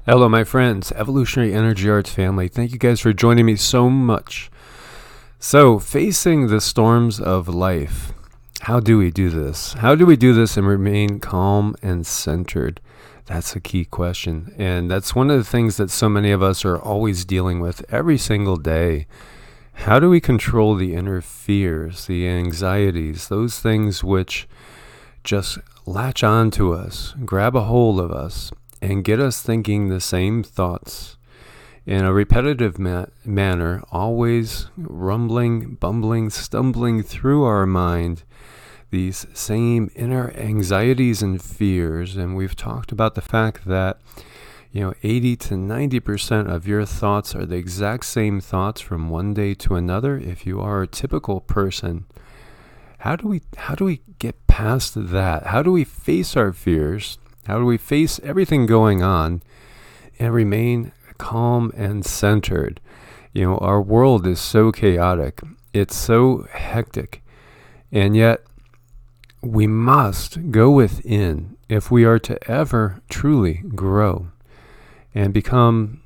Hello, my friends, Evolutionary Energy Arts family. Thank you guys for joining me so much. So, facing the storms of life, how do we do this? How do we do this and remain calm and centered? That's a key question. And that's one of the things that so many of us are always dealing with every single day. How do we control the inner fears, the anxieties, those things which just latch on to us, grab a hold of us, and get us thinking the same thoughts in a repetitive manner, always rumbling, bumbling, stumbling through our mind, these same inner anxieties and fears. And we've talked about the fact that 80 to 90% of your thoughts are the exact same thoughts from one day to another. If you are a typical person, how do we get past that? How do we face our fears? How do we face everything going on and remain calm and centered? Our world is so chaotic. It's so hectic. And yet, we must go within if we are to ever truly grow and become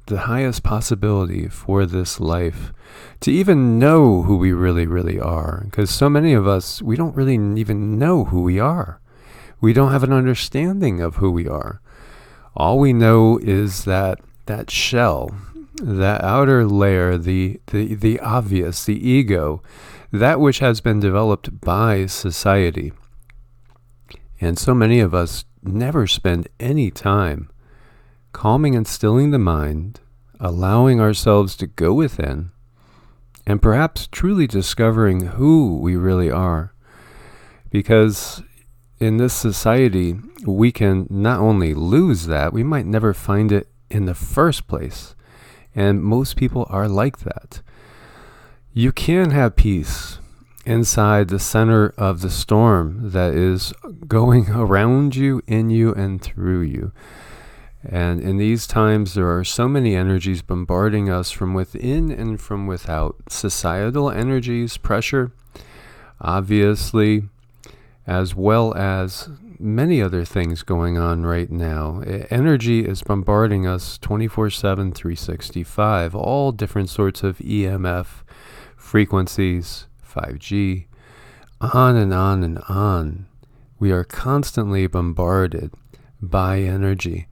the highest possibility for this life, to even know who we really, really are. Because so many of us, we don't really even know who we are. We don't have an understanding of who we are. All we know is that shell, that outer layer, the obvious, the ego, that which has been developed by society. And so many of us never spend any time calming and stilling the mind, allowing ourselves to go within, and perhaps truly discovering who we really are. Because in this society, we can not only lose that, we might never find it in the first place. And most people are like that. You can have peace inside the center of the storm that is going around you, in you, and through you. And in these times, there are so many energies bombarding us from within and from without. Societal energies, pressure, obviously, as well as many other things going on right now. Energy is bombarding us 24/7, 365, all different sorts of EMF frequencies, 5G, on and on and on. We are constantly bombarded by energy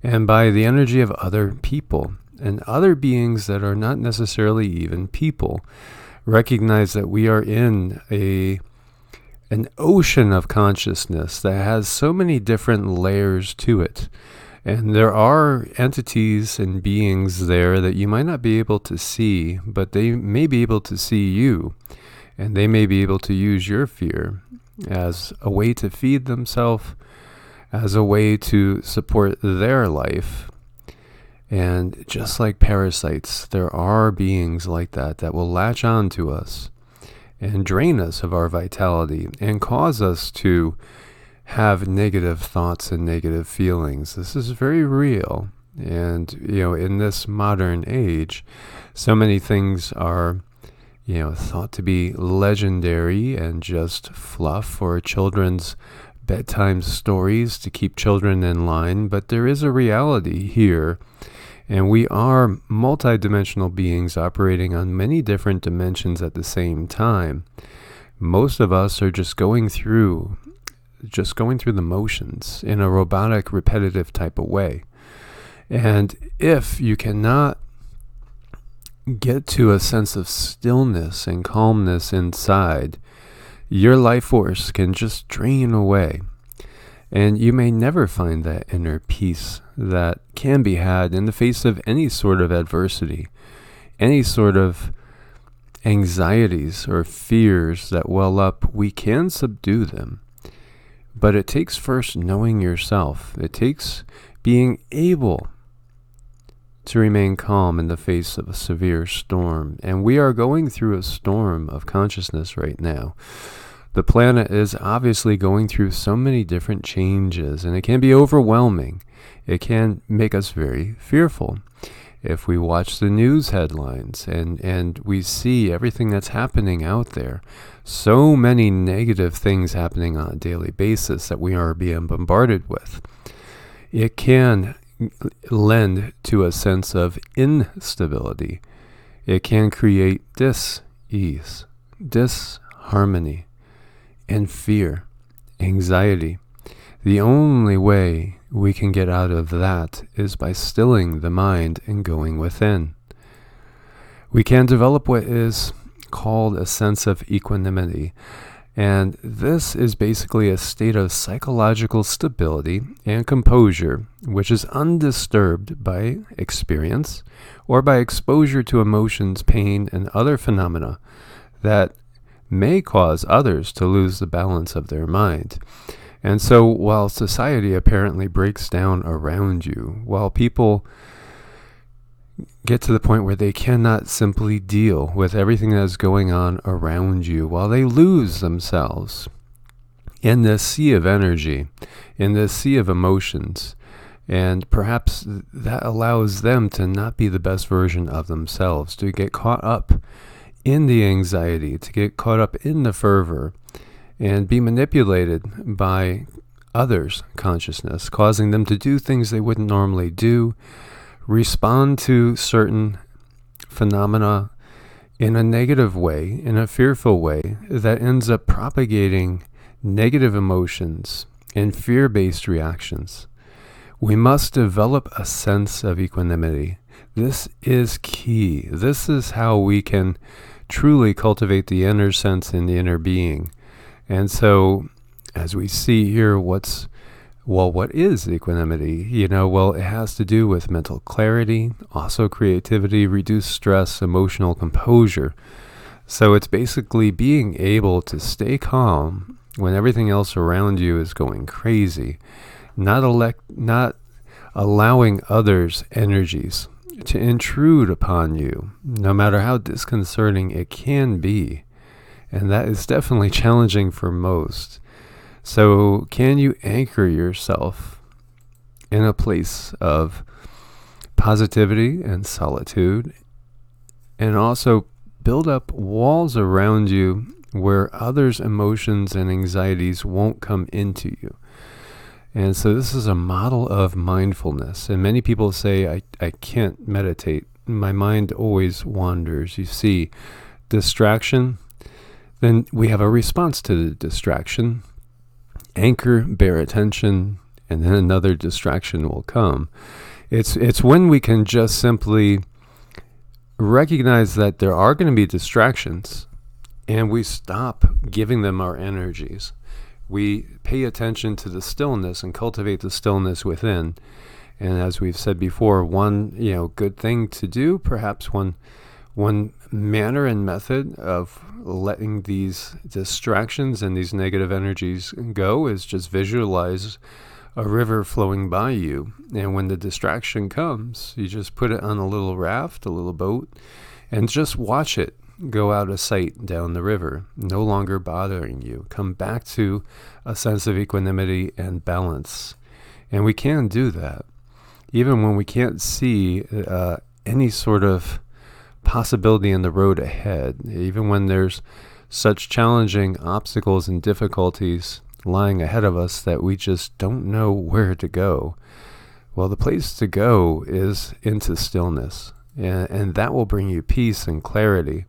and by the energy of other people and other beings that are not necessarily even people. Recognize that we are in an ocean of consciousness that has so many different layers to it. And there are entities and beings there that you might not be able to see, but they may be able to see you. And they may be able to use your fear as a way to feed themselves, as a way to support their life. And just like parasites, there are beings like that will latch on to us and drain us of our vitality and cause us to have negative thoughts and negative feelings. This is very real. And, in this modern age, so many things are, thought to be legendary and just fluff or children's bedtime stories to keep children in line. But there is a reality here. And we are multidimensional beings operating on many different dimensions at the same time. Most of us are just going through the motions in a robotic, repetitive type of way. And if you cannot get to a sense of stillness and calmness inside, your life force can just drain away. And you may never find that inner peace that can be had in the face of any sort of adversity, any sort of anxieties or fears that well up. We can subdue them, but it takes first knowing yourself. It takes being able to remain calm in the face of a severe storm. And we are going through a storm of consciousness right now. The planet is obviously going through so many different changes, and it can be overwhelming. It can make us very fearful. If we watch the news headlines and we see everything that's happening out there, so many negative things happening on a daily basis that we are being bombarded with, it can lend to a sense of instability. It can create dis-ease, disharmony, and fear, anxiety. The only way we can get out of that is by stilling the mind and going within. We can develop what is called a sense of equanimity. And this is basically a state of psychological stability and composure, which is undisturbed by experience or by exposure to emotions, pain, and other phenomena that may cause others to lose the balance of their mind. And so while society apparently breaks down around you, while people get to the point where they cannot simply deal with everything that is going on around you, while they lose themselves in this sea of energy, in this sea of emotions, and perhaps that allows them to not be the best version of themselves, to get caught up in the anxiety, to get caught up in the fervor, and be manipulated by others' consciousness, causing them to do things they wouldn't normally do, respond to certain phenomena in a negative way, in a fearful way, that ends up propagating negative emotions and fear-based reactions. We must develop a sense of equanimity. This is key. This is how we can truly cultivate the inner sense in the inner being. And so, as we see here, what is equanimity? It has to do with mental clarity, also creativity, reduced stress, emotional composure. So it's basically being able to stay calm when everything else around you is going crazy, not allowing others' energies to intrude upon you, no matter how disconcerting it can be. And that is definitely challenging for most. So can you anchor yourself in a place of positivity and solitude, and also build up walls around you where others' emotions and anxieties won't come into you? And so this is a model of mindfulness. And many people say, I can't meditate. My mind always wanders. You see, distraction, then we have a response to the distraction. Anchor, bear attention, and then another distraction will come. It's when we can just simply recognize that there are going to be distractions, and we stop giving them our energies. We pay attention to the stillness and cultivate the stillness within. And as we've said before, one good thing to do, perhaps one manner and method of letting these distractions and these negative energies go is just visualize a river flowing by you. And when the distraction comes, you just put it on a little raft, a little boat, and just watch it go out of sight down the river, no longer bothering you. Come back to a sense of equanimity and balance. And we can do that even when we can't see any sort of possibility in the road ahead, even when there's such challenging obstacles and difficulties lying ahead of us that we just don't know where to go. Well, the place to go is into stillness, and that will bring you peace and clarity.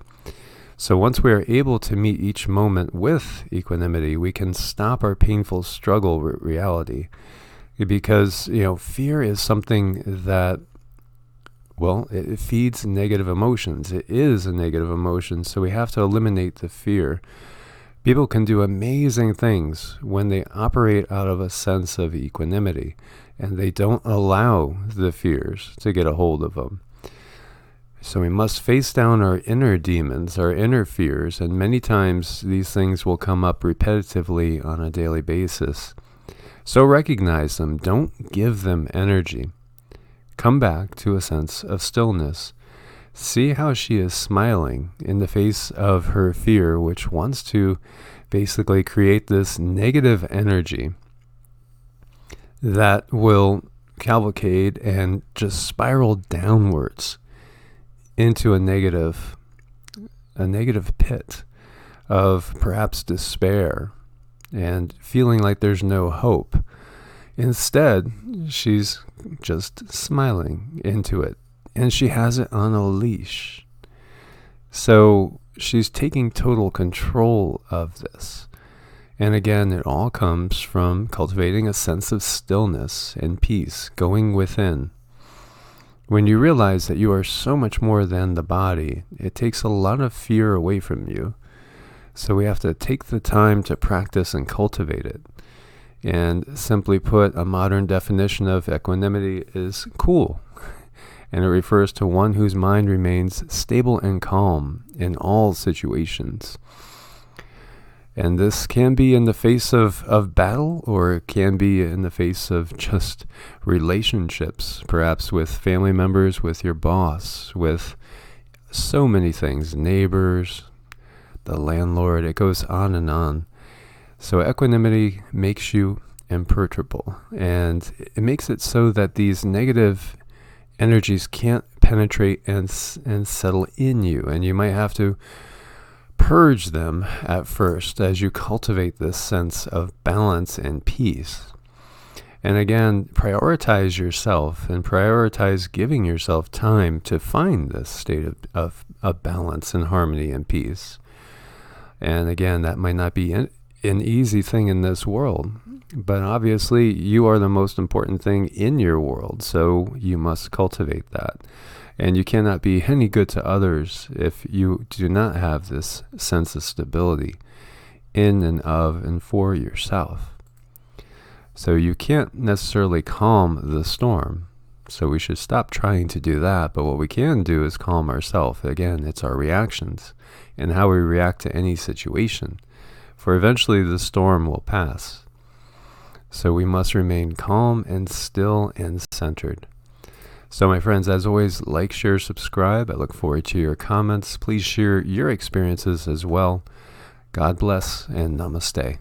So once we are able to meet each moment with equanimity, we can stop our painful struggle with reality. Because, fear is something that, it feeds negative emotions. It is a negative emotion, so we have to eliminate the fear. People can do amazing things when they operate out of a sense of equanimity, and they don't allow the fears to get a hold of them. So we must face down our inner demons, our inner fears, and many times these things will come up repetitively on a daily basis. So recognize them. Don't give them energy. Come back to a sense of stillness. See how she is smiling in the face of her fear, which wants to basically create this negative energy that will cavalcade and just spiral downwards into a negative pit of perhaps despair and feeling like there's no hope. Instead, she's just smiling into it, and she has it on a leash. So she's taking total control of this. And again, it all comes from cultivating a sense of stillness and peace, going within. When you realize that you are so much more than the body, it takes a lot of fear away from you. So we have to take the time to practice and cultivate it. And simply put, a modern definition of equanimity is cool. And it refers to one whose mind remains stable and calm in all situations. And this can be in the face of battle, or it can be in the face of just relationships, perhaps with family members, with your boss, with so many things, neighbors, the landlord, it goes on and on. So equanimity makes you imperturbable, and it makes it so that these negative energies can't penetrate and settle in you, and you might have to purge them at first as you cultivate this sense of balance and peace. And again, prioritize yourself and prioritize giving yourself time to find this state of balance and harmony and peace. And again, that might not be an easy thing in this world, but obviously you are the most important thing in your world, so you must cultivate that. And you cannot be any good to others if you do not have this sense of stability in and of and for yourself. So you can't necessarily calm the storm. So we should stop trying to do that. But what we can do is calm ourselves. Again, it's our reactions and how we react to any situation. For eventually the storm will pass. So we must remain calm and still and centered. So my friends, as always, like, share, subscribe. I look forward to your comments. Please share your experiences as well. God bless and namaste.